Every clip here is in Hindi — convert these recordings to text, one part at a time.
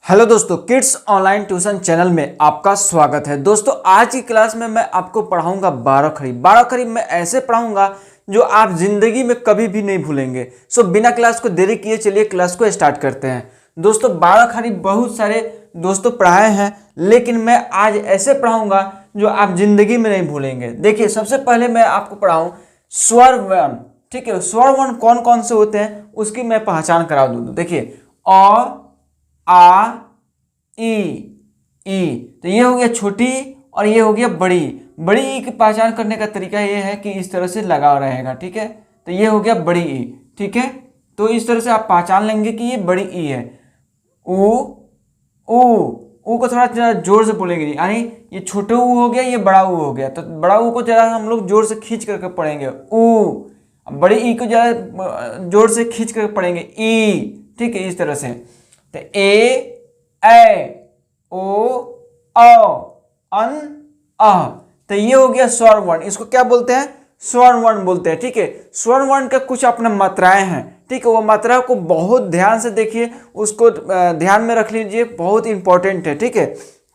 हेलो दोस्तों, किड्स ऑनलाइन ट्यूशन चैनल में आपका स्वागत है। दोस्तों आज की क्लास में मैं आपको पढ़ाऊंगा 12 खड़ी। 12 खड़ी मैं ऐसे पढ़ाऊंगा जो आप जिंदगी में कभी भी नहीं भूलेंगे। सो बिना क्लास को देरी किए चलिए क्लास को स्टार्ट करते हैं। दोस्तों 12 खड़ी बहुत सारे दोस्तों पढ़ाए हैं, लेकिन मैं आज ऐसे पढ़ाऊंगा जो आप जिंदगी में नहीं भूलेंगे। देखिए सबसे पहले मैं आपको पढ़ाऊँ स्वर वर्ण। ठीक है, स्वर वर्ण कौन कौन से होते हैं उसकी मैं पहचान करा दूँ। देखिए अ आ ई तो ये हो गया छोटी और ये हो गया बड़ी। बड़ी ई की पहचान करने का तरीका ये है कि इस तरह से लगाव रहेगा। ठीक है, तो ये हो गया बड़ी ई। ठीक है, तो इस तरह से आप पहचान लेंगे कि ये बड़ी ई है। ऊ ऊ को थोड़ा जोर से बोलेंगे, यानी ये छोटे ऊ हो गया, ये बड़ा ऊ हो गया। तो बड़ा ऊ को जरा हम लोग जोर से खींच करके पढ़ेंगे ऊ, बड़ी ई को जरा जोर से खींच करके पढ़ेंगे ई। ठीक है, इस तरह से। तो ए ओ अन अह, तो ये हो गया स्वर वर्ण। इसको क्या बोलते हैं? स्वर वर्ण बोलते हैं। ठीक है, स्वर वर्ण का कुछ अपने मात्राएं हैं। ठीक है, वो मात्रा को बहुत ध्यान से देखिए, उसको ध्यान में रख लीजिए, बहुत इंपॉर्टेंट है। ठीक है,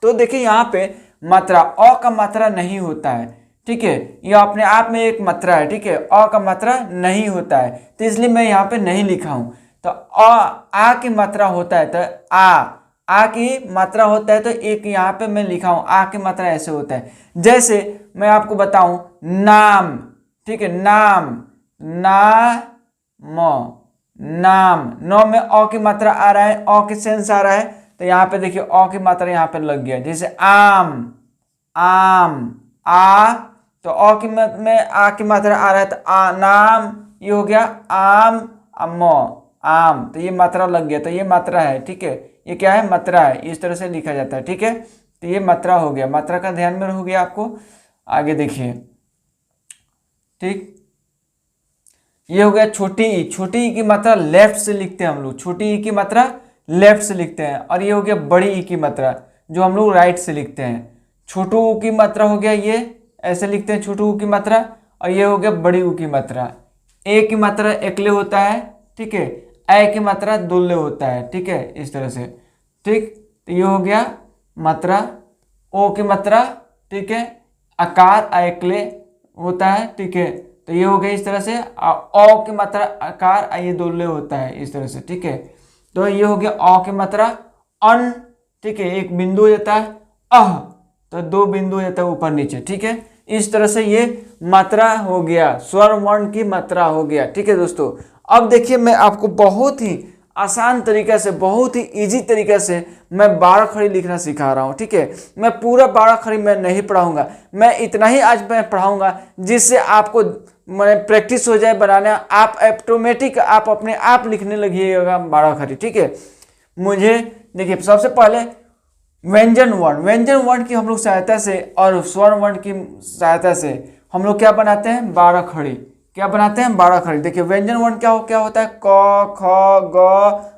तो देखिए यहाँ पे मात्रा अ का मात्रा नहीं होता है। ठीक है, यह अपने आप में एक मात्रा है। ठीक है, अ का मात्रा नहीं होता है, तो इसलिए मैं यहाँ पे नहीं लिखा हूं। तो आ की मात्रा होता है, तो आ की मात्रा होता है, तो एक यहाँ पे मैं लिखा हूं आ की मात्रा ऐसे होता है। जैसे मैं आपको बताऊं नाम। ठीक है, नाम नाम नौ में अ की मात्रा आ रहा है, अ की सेंस आ रहा है, तो यहाँ पे देखिए अ की मात्रा यहाँ पे लग गया। जैसे आम आ, तो अ की में आ की मात्रा आ रहा है, तो आ नाम, ये हो गया आम आम, तो ये मात्रा लग गया, तो ये मात्रा है। ठीक है, ये क्या है? मात्रा है, इस तरह से लिखा जाता है। ठीक है, तो ये मात्रा हो गया, मात्रा का ध्यान में हो गया आपको। आगे देखिए, ठीक, ये हो गया छोटी ई। छोटी ई की मात्रा लेफ्ट से लिखते हैं हम लोग, छोटी ई की मात्रा लेफ्ट से लिखते हैं। और ये हो गया बड़ी ई की मात्रा, जो हम लोग राइट से लिखते हैं। छोटू ऊ की मात्रा हो गया, ये ऐसे लिखते हैं छोटू ऊ की मात्रा, और ये हो गया बड़ी ऊ की मात्रा। ए की मात्रा एकले होता है। ठीक है, ए की मात्रा दुल्ले होता है। ठीक है, इस तरह से। ठीक, तो ये हो गया मात्रा। ओ की मात्रा, ठीक है, आकार एकले होता है। ठीक है, तो ये हो गया इस तरह से। अ की मात्रा आकार ये दुल्ले होता है, इस तरह से। ठीक है, तो ये हो गया अ की मात्रा अन। ठीक है, एक बिंदु हो जाता है, अह, तो दो बिंदु हो जाता है ऊपर नीचे। ठीक है, इस तरह से ये मात्रा हो गया, स्वर वर्ण की मात्रा हो गया। ठीक है दोस्तों, अब देखिए मैं आपको बहुत ही आसान तरीके से, बहुत ही इजी तरीके से मैं 12 खड़ी लिखना सिखा रहा हूँ। ठीक है, मैं पूरा 12 खड़ी मैं नहीं पढ़ाऊंगा, मैं इतना ही आज मैं पढ़ाऊंगा जिससे आपको मैं प्रैक्टिस हो जाए बनाना, आप ऑटोमेटिक आप अपने आप लिखने लगिएगा 12 खड़ी। ठीक है, मुझे देखिए सबसे पहले व्यंजन वर्ण की हम लोग सहायता से और स्वर वर्ण की सहायता से हम लोग क्या बनाते हैं? 12 खड़ी। क्या बनाते हैं? 12 खड़ी। देखिए व्यंजन वर्ण क्या होता है? क ख ग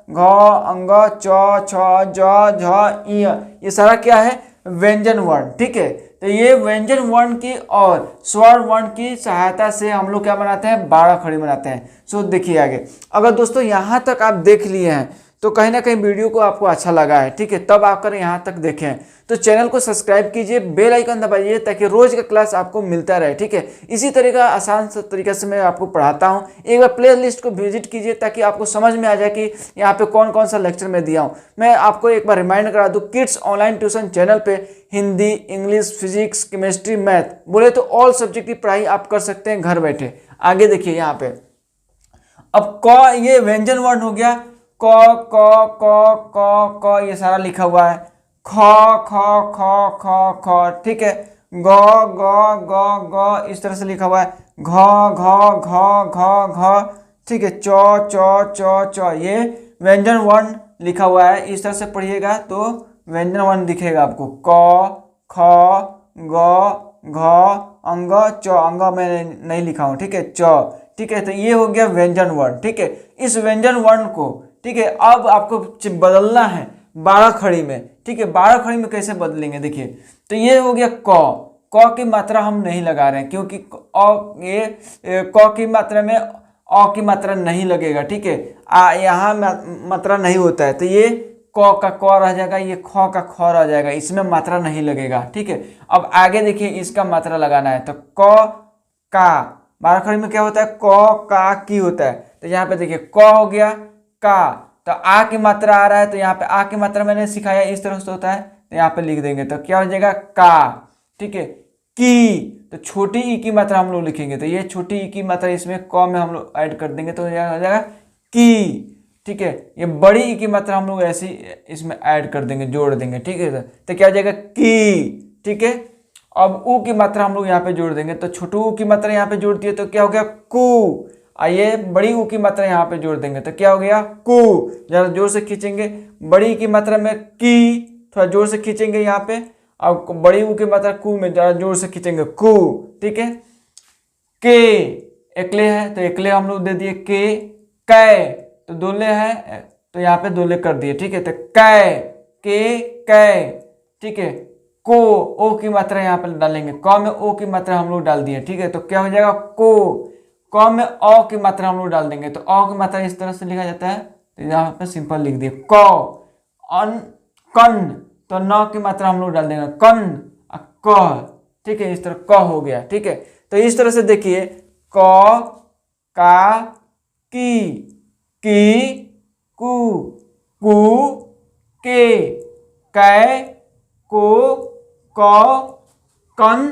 घ अंग च छ ज झ इ, ये सारा क्या है? व्यंजन वर्ण। ठीक है, तो ये व्यंजन वर्ण की और स्वर वर्ण की सहायता से हम लोग क्या बनाते हैं? 12 खड़ी बनाते हैं। सो देखिए आगे, अगर दोस्तों यहाँ तक आप देख लिए हैं तो कहीं ना कहीं वीडियो को आपको अच्छा लगा है। ठीक है, तब आकर यहाँ तक देखें तो चैनल को सब्सक्राइब कीजिए, बेल आइकन दबाइए, ताकि रोज का क्लास आपको मिलता रहे। ठीक है, इसी तरह का आसान तरीके से मैं आपको पढ़ाता हूँ। एक बार प्ले लिस्ट को विजिट कीजिए ताकि आपको समझ में आ जाए कि यहाँ पे कौन कौन सा लेक्चर मैं दिया हूँ। मैं आपको एक बार रिमाइंड करा दूँ, किड्स ऑनलाइन ट्यूशन चैनल पे Hindi, English, physics, chemistry, math, बोले तो ऑल सब्जेक्ट की पढ़ाई आप कर सकते हैं घर बैठे। आगे देखिए यहाँ पे, अब क, ये व्यंजन वर्ण हो गया, क क क क क, ये सारा लिखा हुआ है। ख ख ख ख ख, ठीक है, ग ग ग ग, इस तरह से लिखा हुआ है। घ घ घ घ घ, ठीक है, च च च च, ये व्यंजन वर्ण लिखा हुआ है। इस तरह से पढ़िएगा तो व्यंजन वर्ण दिखेगा आपको। क ख ग घ अंग च, अंग मैं नहीं लिखा हूँ। ठीक है, च। ठीक है, तो ये हो गया व्यंजन वर्ण। ठीक है, इस व्यंजन वर्ण को, ठीक है, अब आपको बदलना है 12 खड़ी में। ठीक है, 12 खड़ी में कैसे बदलेंगे? देखिए, तो ये हो गया क की मात्रा हम नहीं लगा रहे हैं, क्योंकि क की मात्रा में अ की मात्रा नहीं लगेगा। ठीक है, यहाँ मात्रा नहीं होता है, तो ये क का क रह जाएगा, ये ख का ख रह जाएगा, इसमें मात्रा नहीं लगेगा। ठीक है, अब आगे देखिए इसका मात्रा लगाना है। तो क का बाराखड़ी में क्या होता है, क का की होता है। तो यहाँ पे देखिए क हो गया, का, तो आ की मात्रा आ रहा है, तो यहाँ पे आ की मात्रा मैंने सिखाया इस तरह से होता है, तो यहाँ पे लिख देंगे तो क्या हो जाएगा का। ठीक है, की, तो छोटी ई की मात्रा हम लोग लिखेंगे, तो ये छोटी ई की मात्रा इसमें क में हम लोग ऐड कर देंगे तो हो जाएगा की। ठीक है, ये बड़ी ई की मात्रा हम लोग ऐसे इसमें ऐड कर देंगे, जोड़ देंगे। ठीक है, तो क्या हो जाएगा की। ठीक है, अब ऊ की मात्रा हम लोग यहाँ पे जोड़ देंगे, तो छोटू ऊ की मात्रा यहाँ पे जोड़ दिए तो क्या हो गया कु। आइए बड़ी ऊ की मात्रा यहाँ पे जोड़ देंगे तो क्या हो गया कु। जरा जोर से खींचेंगे, बड़ी की मात्रा में की, थोड़ा जोर से खींचेंगे यहाँ पे, अब बड़ी ऊ की मात्रा कु में जरा जोर से खींचेंगे कु। ठीक है, के एकले है तो एकले हम लोग दे दिए के। कै तो दोले है तो यहाँ पे दोले कर दिए। ठीक है, तो कै, के, कै। ठीक है, को, ओ की मात्रा यहाँ पे डालेंगे, क में ओ की मात्रा हम लोग डाल दिए। ठीक है, तो क्या हो जाएगा को, क में अ की मात्रा हम लोग डाल देंगे, तो अ की मात्रा इस तरह से लिखा जाता है, तो यहाँ पे सिंपल लिख दिए क। अन, कन, तो न की मात्रा हम लोग डाल देंगे कन, क। ठीक है, इस तरह क हो गया। ठीक है, तो इस तरह से देखिए क, का, की, कु, कु, के, कै, को, क, कन,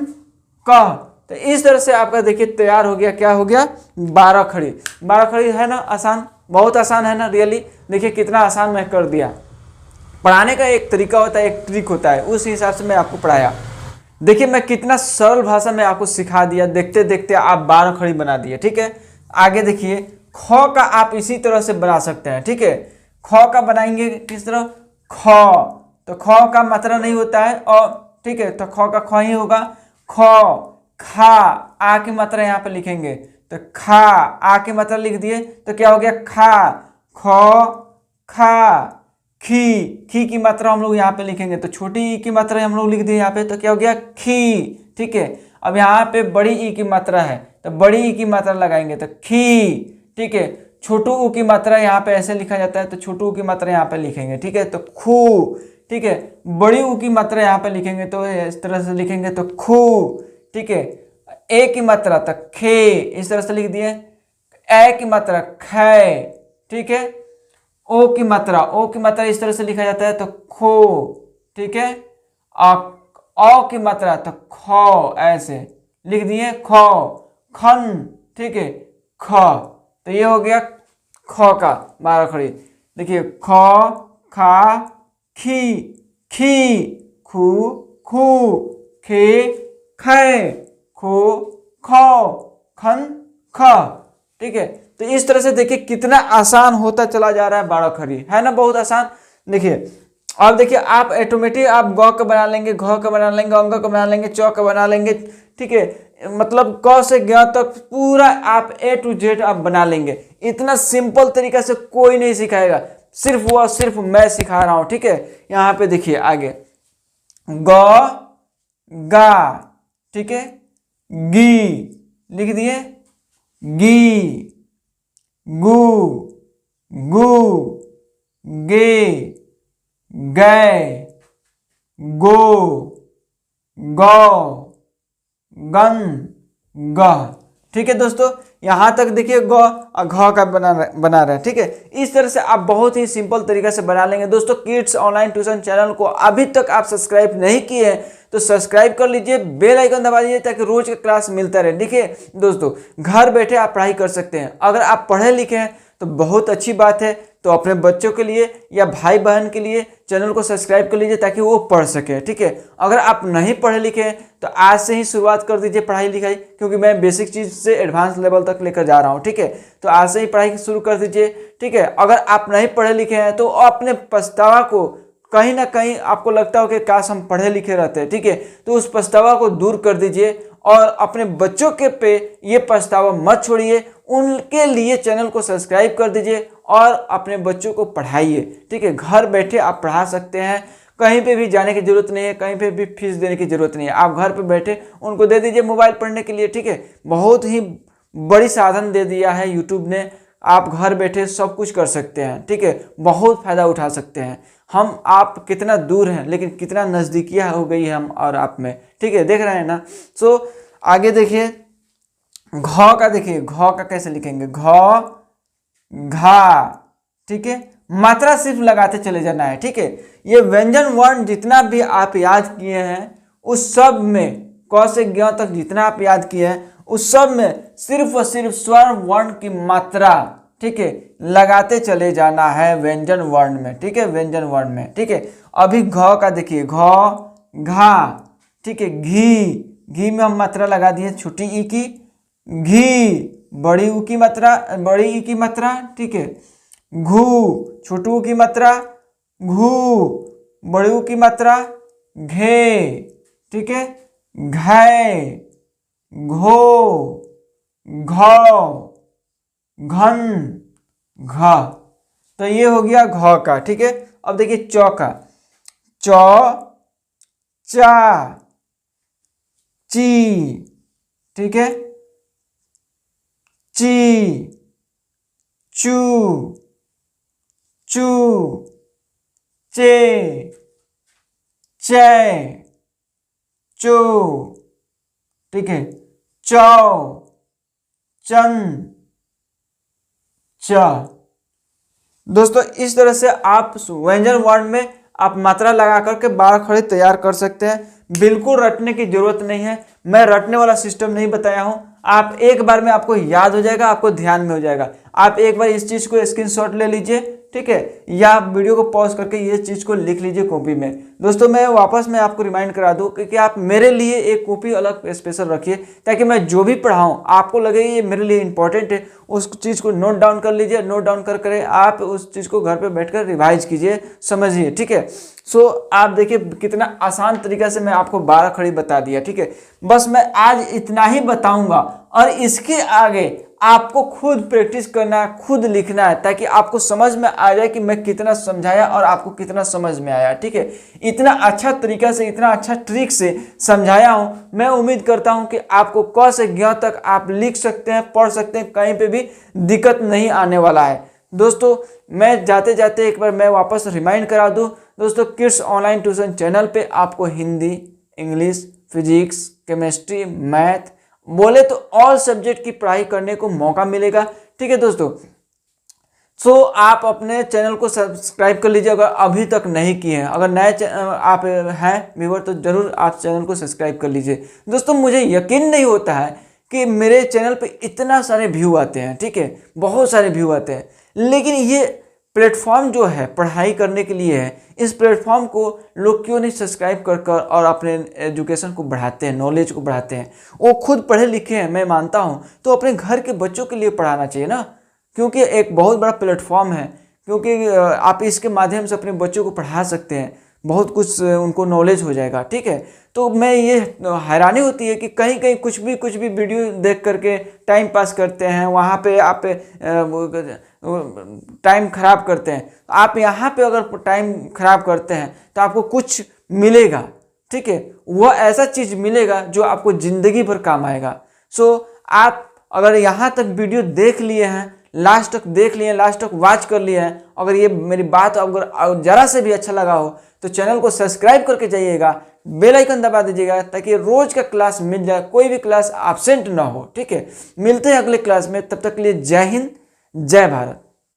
क। तो इस तरह से आपका देखिए तैयार हो गया, क्या हो गया बाराखड़ी। बाराखड़ी है ना आसान, बहुत आसान है ना रियली। देखिए कितना आसान मैं कर दिया। पढ़ाने का एक तरीका होता है, एक ट्रिक होता है, उस हिसाब से मैं आपको पढ़ाया। देखिए मैं कितना सरल भाषा में आपको सिखा दिया, देखते देखते आप बाराखड़ी बना दिए। ठीक है, आगे देखिए ख का आप इसी तरह से बना सकते हैं। ठीक है, ख का बनाएंगे किस तरह, ख, तो ख का मात्रा नहीं होता है और, ठीक है, तो ख का ख ही होगा। ख, खा, आ की मात्रा यहाँ पे लिखेंगे, तो खा, आ की मात्रा लिख दिए तो क्या हो गया खा। ख, खा, खी की मात्रा हम लोग यहाँ पे लिखेंगे, तो छोटी ई की मात्रा हम लोग लिख दिए यहाँ पे, तो क्या हो गया खी। ठीक है, अब यहाँ पे बड़ी ई की मात्रा है, तो बड़ी ई की मात्रा लगाएंगे तो खी। ठीक है, छोटू ऊ की मात्रा यहाँ पे ऐसे लिखा जाता है, तो छोटू ऊ की मात्रा यहाँ पे लिखेंगे। ठीक है, तो खू। ठीक है, बड़ी ऊ की मात्रा यहाँ पे लिखेंगे तो इस तरह से लिखेंगे तो खू। ठीक है, ए की मात्रा तो खे, इस तरह से लिख दिए। ए की मात्रा खे। ठीक है, ओ की मात्रा इस तरह से लिखा जाता है तो खो। ठीक है, अ की मात्रा तो ख, ऐसे लिख दिए ख, खन। ठीक है, ख, तो ये हो गया ख का बाराखड़ी। देखिए ख, खा, खी, खी, खू, खू, खे, खे, खो, खो, खन, ख। ठीक है, तो इस तरह से देखिए कितना आसान होता चला जा रहा है बाराखड़ी, है ना, बहुत आसान। देखिए अब देखिए आप ऑटोमेटिक आप ग का बना लेंगे, घ का बना लेंगे, अंग का बना लेंगे, च का बना लेंगे। ठीक है, मतलब क से ग तक पूरा आप A to Z आप बना लेंगे। इतना सिंपल तरीका से कोई नहीं सिखाएगा, सिर्फ मैं सिखा रहा हूं। ठीक है, यहाँ पे देखिए आगे ग, गा, ठीक है, गी लिख दिए, गी, गु, गु, गे, गै, गो, गौ, गन, गह। ठीक है दोस्तों, यहाँ तक देखिए ग और घ का बना रहा है। ठीक है, इस तरह से आप बहुत ही सिंपल तरीके से बना लेंगे। दोस्तों किड्स ऑनलाइन ट्यूशन चैनल को अभी तक आप सब्सक्राइब नहीं किए हैं तो सब्सक्राइब कर लीजिए, बेल आइकन दबा दीजिए ताकि रोज का क्लास मिलता रहे। देखिए दोस्तों घर बैठे आप पढ़ाई कर सकते हैं। अगर आप पढ़े लिखे हैं तो बहुत अच्छी बात है, तो अपने बच्चों के लिए या भाई बहन के लिए चैनल को सब्सक्राइब कर लीजिए ताकि वो पढ़ सके। ठीक है, अगर आप नहीं पढ़े लिखे हैं तो आज से ही शुरुआत कर दीजिए पढ़ाई लिखाई, क्योंकि मैं बेसिक चीज़ से एडवांस लेवल तक लेकर जा रहा हूँ। ठीक है, तो आज से ही पढ़ाई शुरू कर दीजिए। ठीक है, अगर आप नहीं पढ़े लिखे हैं तो अपने पछतावा को, कहीं ना कहीं आपको लगता हो कि काश हम पढ़े लिखे रहते। ठीक है, तो उस पछतावा को दूर कर दीजिए और अपने बच्चों के पे ये पछतावा मत छोड़िए, उनके लिए चैनल को सब्सक्राइब कर दीजिए और अपने बच्चों को पढ़ाइए। ठीक है, घर बैठे आप पढ़ा सकते हैं, कहीं पे भी जाने की जरूरत नहीं है, कहीं पे भी फीस देने की जरूरत नहीं है। आप घर पे बैठे उनको दे दीजिए मोबाइल पढ़ने के लिए। ठीक है, बहुत ही बड़ी साधन दे दिया है यूट्यूब ने, आप घर बैठे सब कुछ कर सकते हैं। ठीक है, बहुत फायदा उठा सकते हैं। हम आप कितना दूर हैं, लेकिन कितना नज़दीकियाँ हो गई है हम और आप में, ठीक है, देख रहे हैं ना। सो आगे देखिए, घ का देखिए, घ का कैसे लिखेंगे, घ घा, ठीक है, मात्रा सिर्फ लगाते चले जाना है, ठीक है। ये व्यंजन वर्ण जितना भी आप याद किए हैं उस सब में, क से ज्ञ तक जितना आप याद किए हैं उस सब में सिर्फ और सिर्फ स्वर वर्ण की मात्रा, ठीक है, लगाते चले जाना है व्यंजन वर्ण में, ठीक है, व्यंजन वर्ण में, ठीक है। अभी घ का देखिए, घ घा, ठीक है, घी, घी में हम मात्रा लगा दिए छोटी ई की, घी बड़ी ऊ की मात्रा, बड़ी ई की मात्रा, ठीक है, घू छोटू ऊ की मात्रा, घू बड़ी ऊ की मात्रा, घे, ठीक है, घै, घो, घौ, घन, घ। तो ये हो गया घ का, ठीक है। अब देखिए चौ का, चौ, चा, ची, ठीक है, ची, चू, चू, चे, चै, चो, ठीक है, चौ, चन, च। दोस्तों इस तरह से आप व्यंजन वर्ण में आप मात्रा लगा करके 12 खड़ी तैयार कर सकते हैं। बिल्कुल रटने की जरूरत नहीं है, मैं रटने वाला सिस्टम नहीं बताया हूं। आप एक बार में आपको याद हो जाएगा, आपको ध्यान में हो जाएगा। आप एक बार इस चीज को स्क्रीनशॉट ले लीजिए, ठीक है, या आप वीडियो को पॉज करके ये चीज को लिख लीजिए कॉपी में। दोस्तों मैं वापस मैं आपको रिमाइंड करा दूं कि आप मेरे लिए एक कॉपी अलग स्पेशल रखिए, ताकि मैं जो भी पढ़ाऊं आपको लगे ये मेरे लिए इंपॉर्टेंट है। उस चीज़ को नोट डाउन कर लीजिए, नोट डाउन कर आप उस चीज़ को घर पे बैठकर रिवाइज कीजिए, समझिए, ठीक है। सो आप देखिए कितना आसान तरीका से मैं आपको 12 खड़ी बता दिया, ठीक है। बस मैं आज इतना ही बताऊंगा और इसके आगे आपको खुद प्रैक्टिस करना है, खुद लिखना है, ताकि आपको समझ में आ जाए कि मैं कितना समझाया और आपको कितना समझ में आया, ठीक है। इतना अच्छा तरीका से, इतना अच्छा ट्रिक से समझाया हूं। मैं उम्मीद करता हूं कि आपको क से ज्ञ तक आप लिख सकते हैं, पढ़ सकते हैं, कहीं पे भी दिक्कत नहीं आने वाला है। दोस्तों मैं जाते जाते एक बार मैं वापस रिमाइंड करा दूं, दोस्तों किड्स ऑनलाइन ट्यूशन चैनल पे आपको Hindi, English, physics, chemistry, math, बोले तो ऑल सब्जेक्ट की पढ़ाई करने को मौका मिलेगा, ठीक है दोस्तों। सो आप अपने चैनल को सब्सक्राइब कर लीजिए अगर अभी तक नहीं किए हैं। अगर नए आप हैं व्यूअर तो जरूर आप चैनल को सब्सक्राइब कर लीजिए। दोस्तों मुझे यकीन नहीं होता है कि मेरे चैनल पे इतना सारे व्यू आते हैं, ठीक है, बहुत सारे व्यू आते हैं, लेकिन ये प्लेटफॉर्म जो है पढ़ाई करने के लिए है। इस प्लेटफॉर्म को लोग क्यों नहीं सब्सक्राइब कर और अपने एजुकेशन को बढ़ाते हैं, नॉलेज को बढ़ाते हैं। वो खुद पढ़े लिखे हैं, मैं मानता हूँ, तो अपने घर के बच्चों के लिए पढ़ाना चाहिए ना, क्योंकि एक बहुत बड़ा प्लेटफॉर्म है, क्योंकि आप इसके माध्यम से अपने बच्चों को पढ़ा सकते हैं, बहुत कुछ उनको नॉलेज हो जाएगा, ठीक है। तो मैं ये हैरानी होती है कि कहीं कहीं कुछ भी वीडियो देख करके टाइम पास करते हैं, वहाँ पे आप टाइम खराब करते हैं। आप यहाँ पे अगर टाइम खराब करते हैं तो आपको कुछ मिलेगा, ठीक है, वह ऐसा चीज़ मिलेगा जो आपको ज़िंदगी भर काम आएगा। सो आप अगर यहाँ तक वीडियो देख लिए हैं, लास्ट तक देख लिए, लास्ट तक वॉच कर लिए हैं, अगर ये मेरी बात अगर ज़रा से भी अच्छा लगा हो तो चैनल को सब्सक्राइब करके जाइएगा, बेल आइकन दबा दीजिएगा, ताकि रोज का क्लास मिल जाए, कोई भी क्लास एब्सेंट ना हो, ठीक है। मिलते हैं अगले क्लास में, तब तक के लिए जय हिंद, जय भारत।